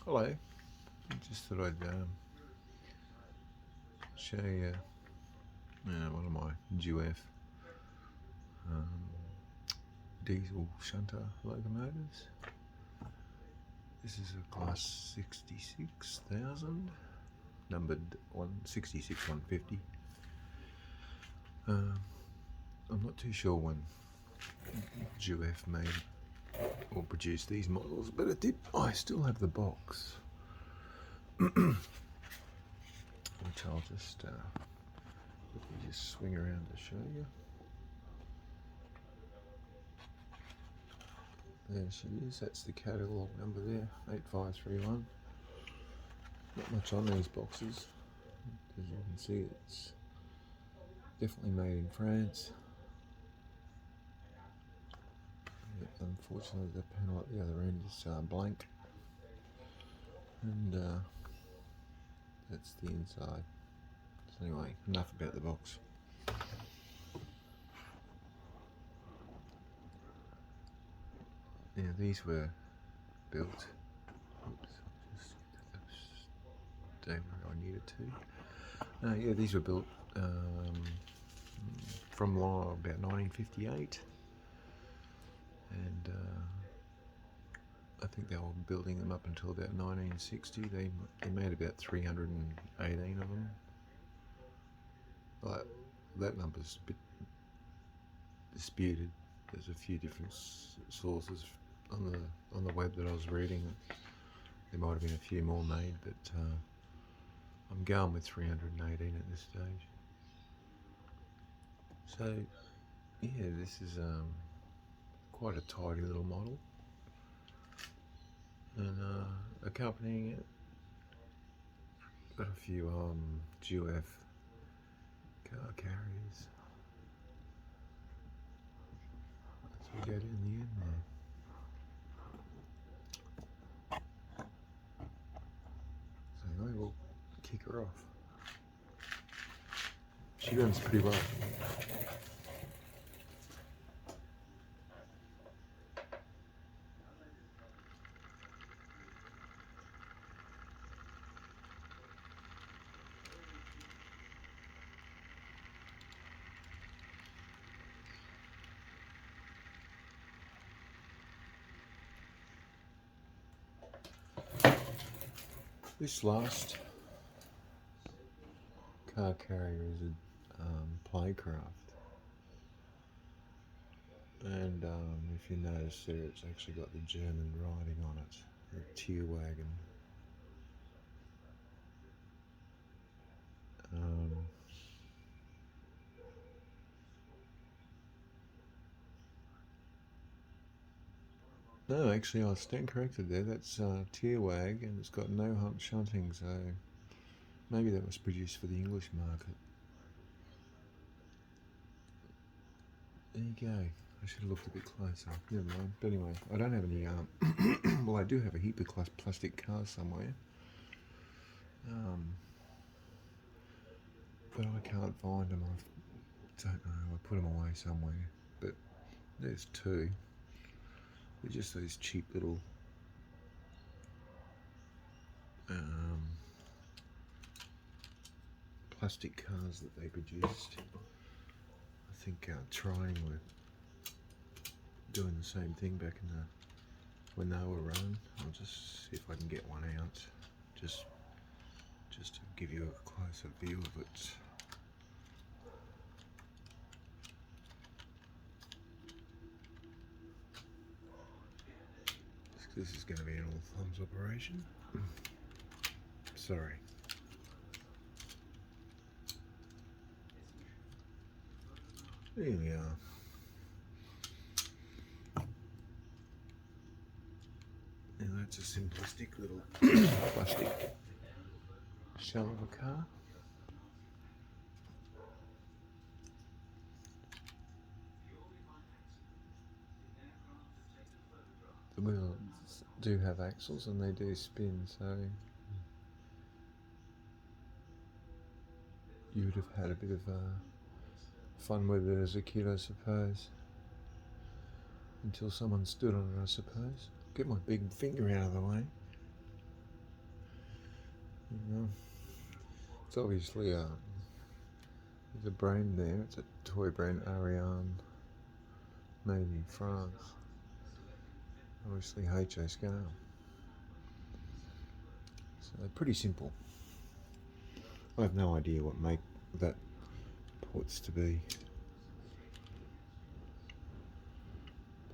Hello, just thought I'd show you one of my Jouef diesel shunter locomotives. This is a Class 66,000, numbered 66150. I'm not too sure when Jouef made or produced these models, but it did. I still have the box, which I'll just swing around to show you. There she is. That's the catalogue number there, 8531. Not much on these boxes, as you can see. It's definitely made in France. Unfortunately, the panel at the other end is blank, and that's the inside. So anyway, enough about the box. Now these were built. Oops, just stay where I needed to. Yeah, these were built from about 1958. And I think they were building them up until about 1960. They made about 318 of them. But that number's a bit disputed. There's a few different sources on the web that I was reading. There might have been a few more made, but I'm going with 318 at this stage. So yeah, this is quite a tidy little model, and accompanying it, got a few Jouef car carriers. Let's get in the end there. So anyway, we'll kick her off. She runs pretty well. This last car carrier is a playcraft, and if you notice there, it's actually got the German writing on it, the Tierwagen. No, actually I stand corrected there, that's Tierwag, and it's got no hump shunting, so maybe that was produced for the English market. There you go. I should have looked a bit closer. Never mind. But anyway, I don't have any, well, I do have a heap of plastic cars somewhere. But I can't find them. I don't know. I put them away somewhere. But there's two. They're just those cheap little plastic cars that they produced. I think Trying were doing the same thing back in when they were run. I'll just see if I can get one out, just to give you a closer view of it. This is going to be an all thumbs operation. Sorry. There we are. Now that's a simplistic little plastic shell of a car. The wheels do have axles and they do spin, so you would have had a bit of fun with it as a kid, I suppose. Until someone stood on it, I suppose. Get my big finger out of the way. You know, it's obviously there's a brand there. It's a toy brand, Ariane, made in France. Obviously HO scale. So they're pretty simple. I have no idea what make that purports to be,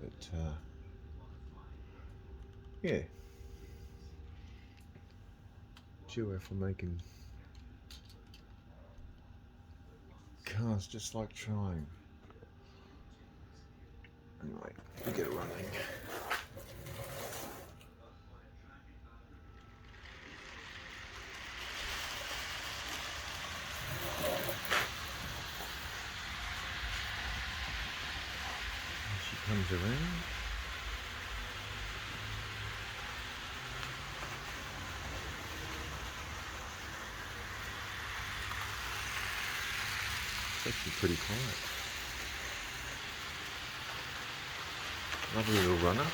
but yeah, Jouef are making cars just like trying. Anyway, we get it running. She comes around. It's actually pretty quiet. Lovely little runner.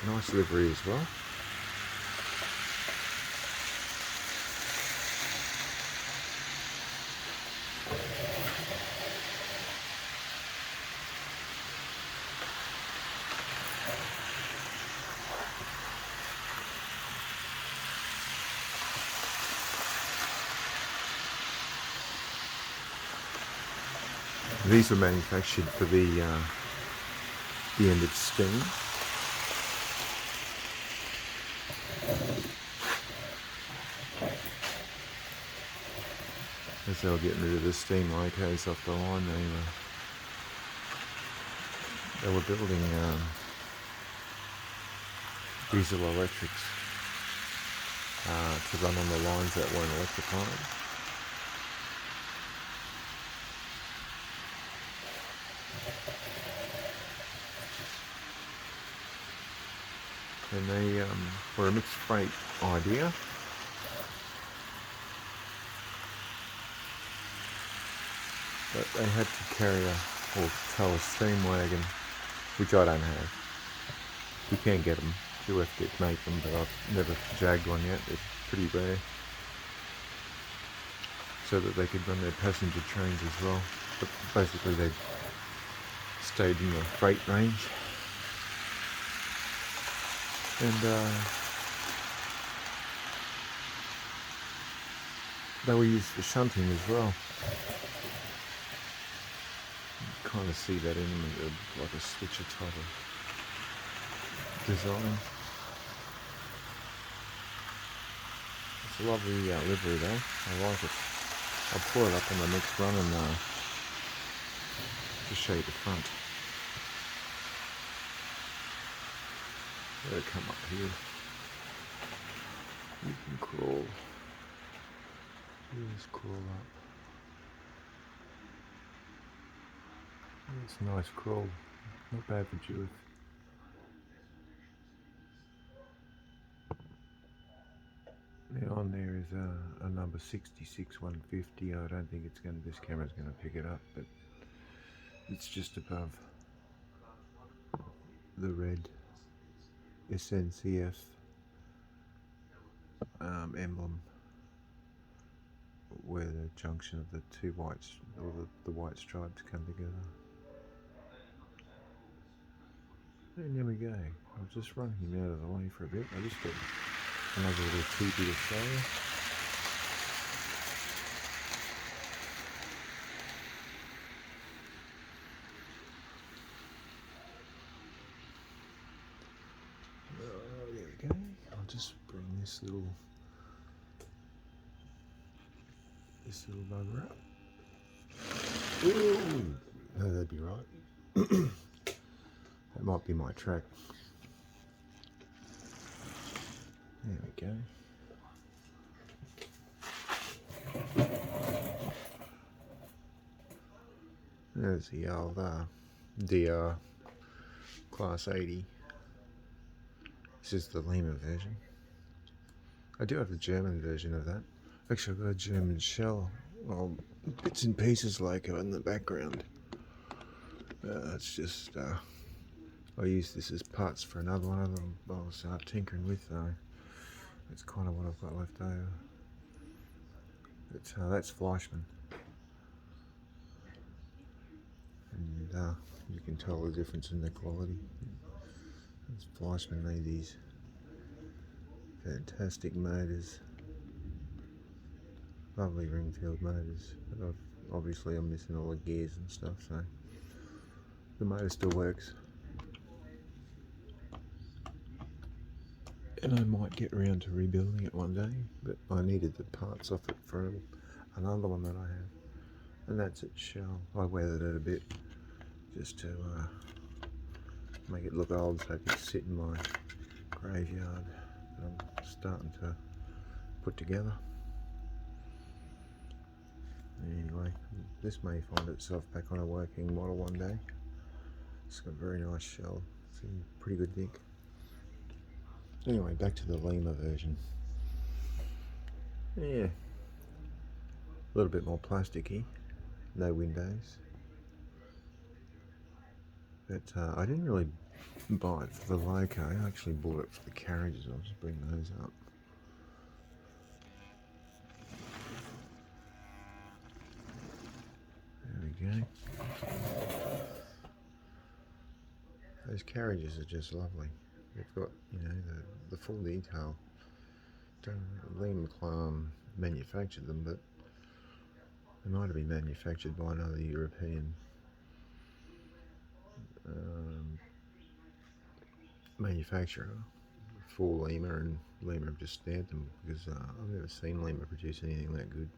Nice livery as well. These were manufactured for the end of steam. As they were getting rid of the steam locos off the line, they were building diesel electrics to run on the lines that weren't electrified. And they were a mixed freight idea. But they had to carry or tow a steam wagon, which I don't have. You can get them. Jouef did make them, but I've never jagged one yet. They're pretty rare. So that they could run their passenger trains as well. But basically they stayed in the freight range. And they were used for shunting as well. You kind of see that in them, like a switcher type of design. It's a lovely livery though, I like it. I'll pull it up on the next run and just show you the front. Gotta come up here. You can crawl. You just crawl up. It's a nice crawl. Not bad for Jouef. Now on there is a number 66150. I don't think it's going to, this camera's going to pick it up, but it's just above the red SNCF emblem, where the junction of the two whites, or the white stripes come together. And there we go. I'll just run him out of the way for a bit. I just got another little teepee to show you. Oh, there we go. I'll just bring this little bugger up. Ooh, no, that'd be right. That might be my track. There we go. There's the old DR Class 80. This is the Lima version. I do have the German version of that. Actually, I've got a German shell. Well, bits and pieces like in the background. It's just, I use this as parts for another one of them I was tinkering with though. That's kind of what I've got left over. But that's Fleischmann. And you can tell the difference in the quality. This Fleischmann made these fantastic motors. Lovely Ringfield motors. But obviously I'm missing all the gears and stuff, so the motor still works. And I might get around to rebuilding it one day, but I needed the parts off it for another one that I have. And that's its shell. I weathered it a bit just to make it look old so it could sit in my graveyard that I'm starting to put together. Anyway, this may find itself back on a working model one day. It's got a very nice shell. It's in pretty good nick. Anyway, back to the Lima version. Yeah, a little bit more plasticky, no windows. But I didn't really buy it for the loco, I actually bought it for the carriages. I'll just bring those up. There we go. Those carriages are just lovely. They've got, you know, the full detail. Lima manufactured them, but they might have been manufactured by another European manufacturer for Lima, and Lima have just stamped them because I've never seen Lima produce anything that good.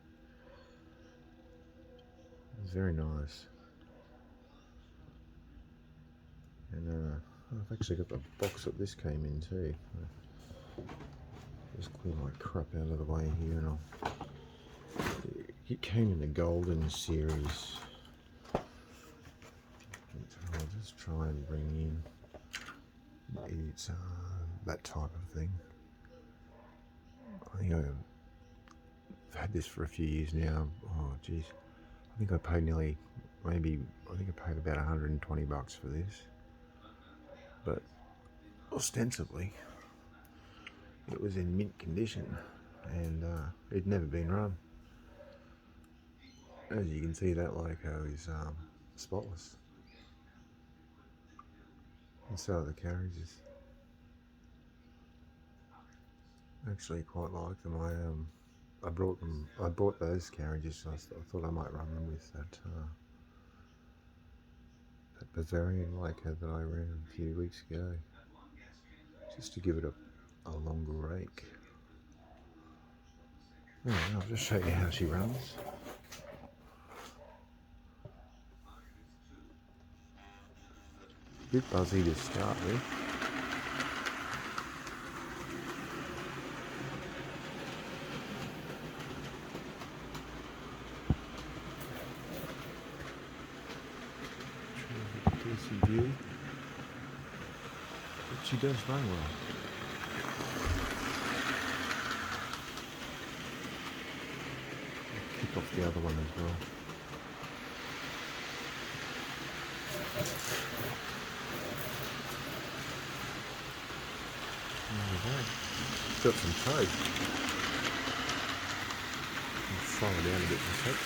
It's very nice. And I've actually got the box that this came in too. Just clear my crap out of the way here, and it came in the Golden Series. I'll just try and bring in it's that type of thing. I think I've had this for a few years now. Oh geez, I think I paid I paid about 120 bucks for this, but ostensibly it was in mint condition and it'd never been run. As you can see, that loco is spotless, and so are the carriages. I actually quite like them. I bought those carriages. So I thought I might run them with that Bavarian loco that I ran a few weeks ago, just to give it a longer rake. Anyway, I'll just show you how she runs. Bit buzzy to start with. Decent view, but she does run well. I'll kick off the other one as well. Got some tow. Slow her down a bit for a sec.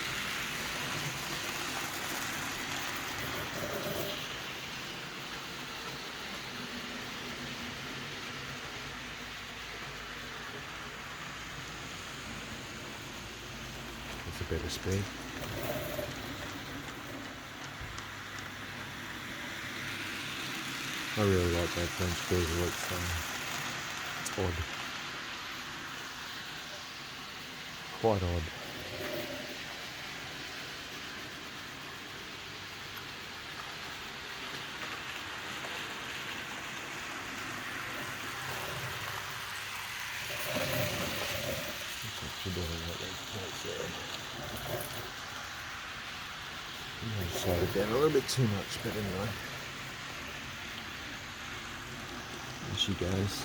That's a better speed. I really like that French diesel. It's odd. Quite odd. I slowed it down a little bit too much, but anyway. There she goes.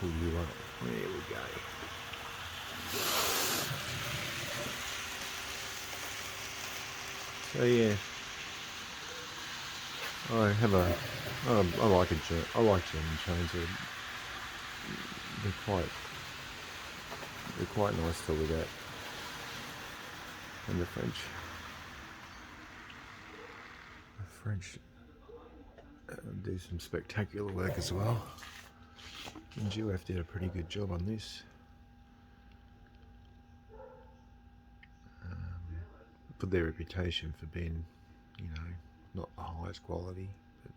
pull you up. There we go. So yeah, I have a, I like German trains. They're quite nice to look at. And the French do some spectacular work as well. And Jouef did a pretty good job on this. For their reputation for being, you know, not the highest quality, but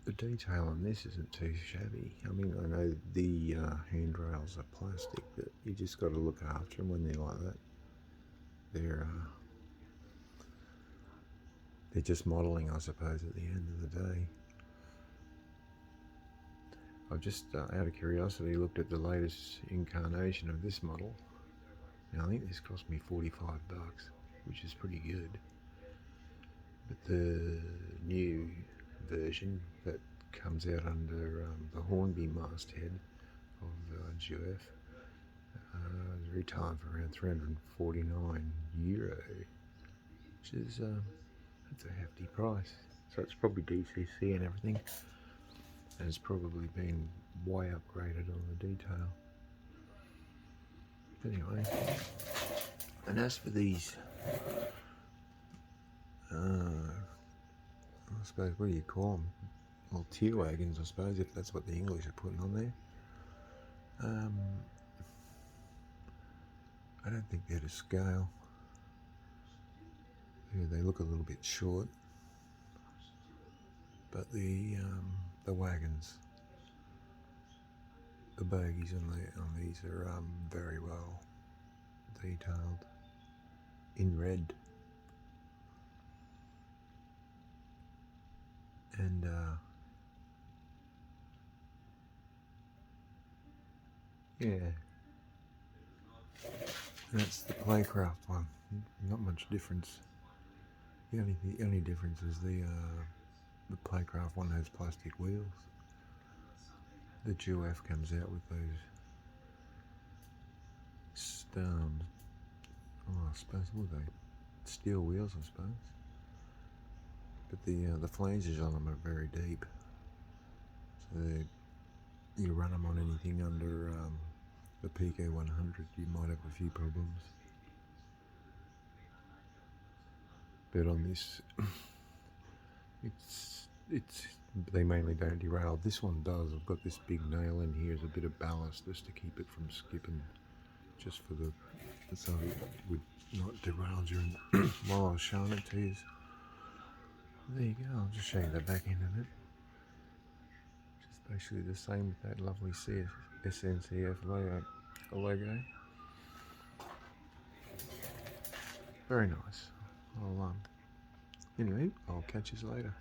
the detail on this isn't too shabby. I mean, I know the handrails are plastic, but you just got to look after them when they're like that. They're just modelling, I suppose, at the end of the day. I've just, out of curiosity, looked at the latest incarnation of this model. Now, I think this cost me 45 bucks, which is pretty good. But the new version that comes out under the Hornby masthead of Jouef is retailing for around €349, which is that's a hefty price. So it's probably DCC and everything, and it's probably been way upgraded on the detail. But anyway, and as for these, I suppose, what do you call them? Well, tier wagons, I suppose, if that's what the English are putting on there. I don't think they're to scale. Yeah, they look a little bit short, but the wagons, the bogies on these are very well detailed in red, and yeah, and that's the Playcraft one. Not much difference. The only difference is the Playcraft one has plastic wheels. The Jouef comes out with those I suppose, what are they? Steel wheels, I suppose. But the flanges on them are very deep, so you run them on anything under the PK 100, you might have a few problems. But on this, they mainly don't derail. This one does. I've got this big nail in here as a bit of ballast just to keep it from skipping, just for so it would not derail during while I was showing it to you. There you go. I'll just show you the back end of it. Just basically the same with that lovely SNCF logo. Very nice. Anyway, I'll catch you later.